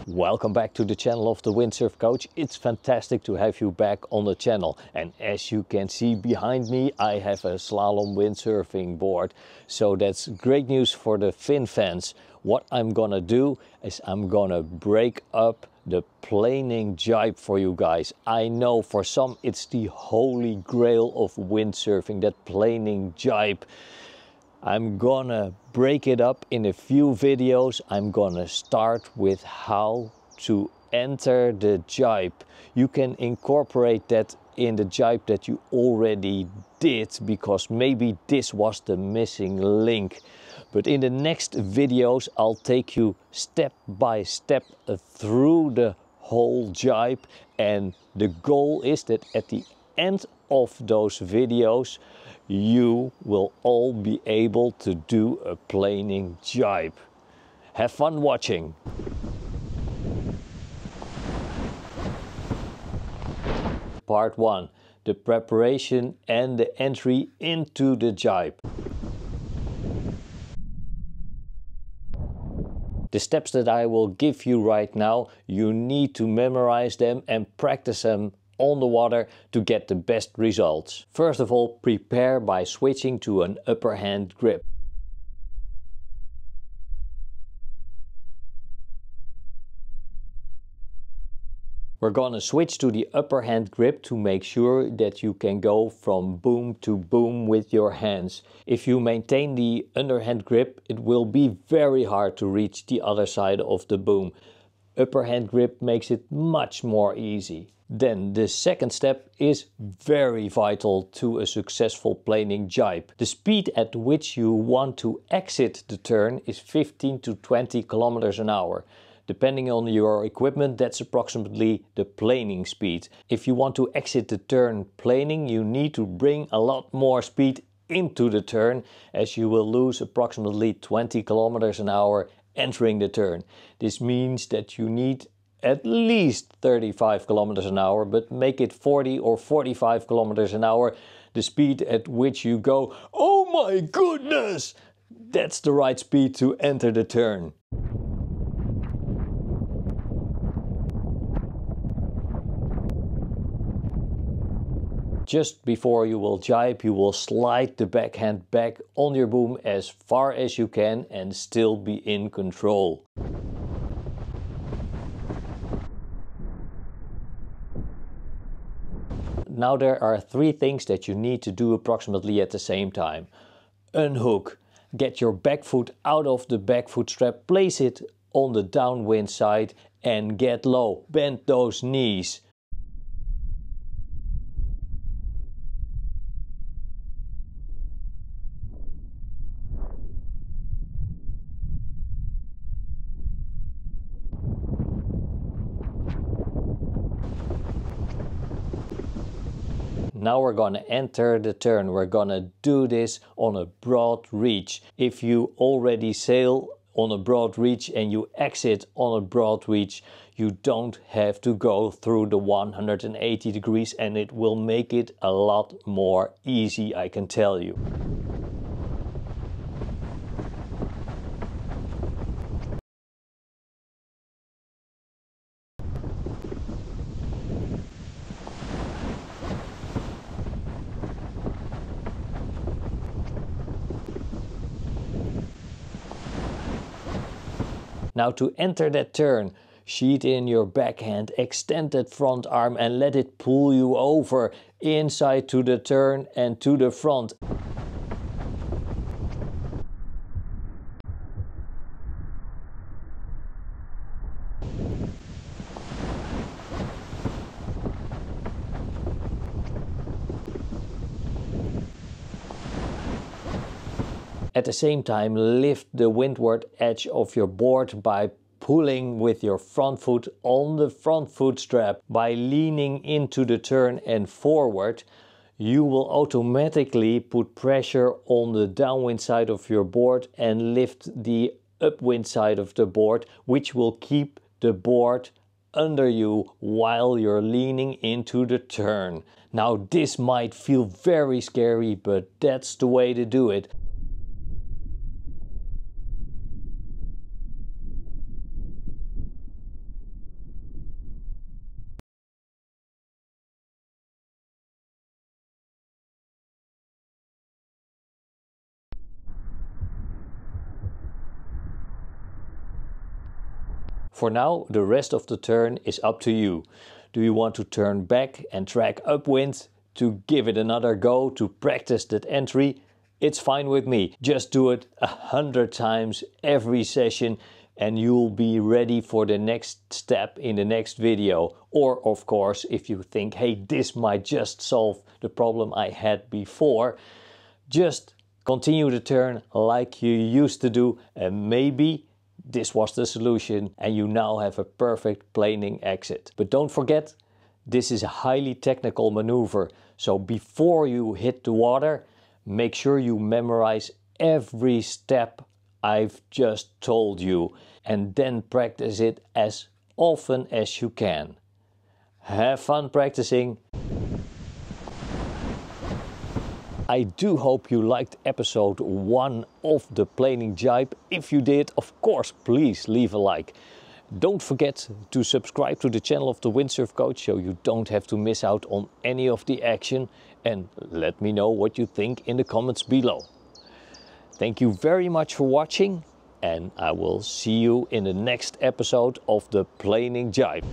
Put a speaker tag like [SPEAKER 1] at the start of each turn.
[SPEAKER 1] Welcome back to the channel of the Windsurf Coach. It's fantastic to have you back on the channel. And as you can see behind me, I have a slalom windsurfing board. So that's great news for the fin fans. What I'm gonna do is I'm gonna break up the planing jibe for you guys. I know for some it's the holy grail of windsurfing, that planing jibe. I'm gonna break it up in a few videos. I'm gonna start with how to enter the jibe. You can incorporate that in the jibe that you already did, because maybe this was the missing link. But in the next videos I'll take you step by step through the whole jibe, and the goal is that at the end of those videos you will all be able to do a planing jibe. Have fun watching! Part 1. The preparation and the entry into the jibe. The steps that I will give you right now, you need to memorize them and practice them on the water to get the best results. First of all, prepare by switching to an upper hand grip. We're gonna switch to the upper hand grip to make sure that you can go from boom to boom with your hands. If you maintain the underhand grip, it will be very hard to reach the other side of the boom. Upper hand grip makes it much more easy. Then the second step is very vital to a successful planing jibe. The speed at which you want to exit the turn is 15 to 20 kilometers an hour. Depending on your equipment, that's approximately the planing speed. If you want to exit the turn planing, you need to bring a lot more speed into the turn, as you will lose approximately 20 kilometers an hour entering the turn. This means that you need at least 35 kilometers an hour, but make it 40 or 45 kilometers an hour, the speed at which you go, oh my goodness! That's the right speed to enter the turn. Just before you will jibe, you will slide the backhand back on your boom as far as you can and still be in control. Now there are three things that you need to do approximately at the same time. Unhook. Get your back foot out of the back foot strap, place it on the downwind side and get low. Bend those knees. Now we're gonna enter the turn. We're gonna do this on a broad reach. If you already sail on a broad reach and you exit on a broad reach, you don't have to go through the 180 degrees, and it will make it a lot more easy, I can tell you. Now to enter that turn, sheet in your backhand, extend that front arm and let it pull you over inside to the turn and to the front. At the same time, lift the windward edge of your board by pulling with your front foot on the front foot strap. By leaning into the turn and forward, you will automatically put pressure on the downwind side of your board and lift the upwind side of the board, which will keep the board under you while you're leaning into the turn. Now this might feel very scary, but that's the way to do it. For now, the rest of the turn is up to you. Do you want to turn back and track upwind to give it another go to practice that entry? It's fine with me. Just do it 100 times every session and you'll be ready for the next step in the next video. Or of course, if you think, hey, this might just solve the problem I had before, just continue the turn like you used to do, and maybe this was the solution and you now have a perfect planing exit. But don't forget, this is a highly technical maneuver, so before you hit the water, make sure you memorize every step I've just told you and then practice it as often as you can. Have fun practicing. I do hope you liked episode 1 of the Planing Jibe. If you did, of course, please leave a like. Don't forget to subscribe to the channel of the Windsurf Coach so you don't have to miss out on any of the action, and let me know what you think in the comments below. Thank you very much for watching, and I will see you in the next episode of the Planing Jibe.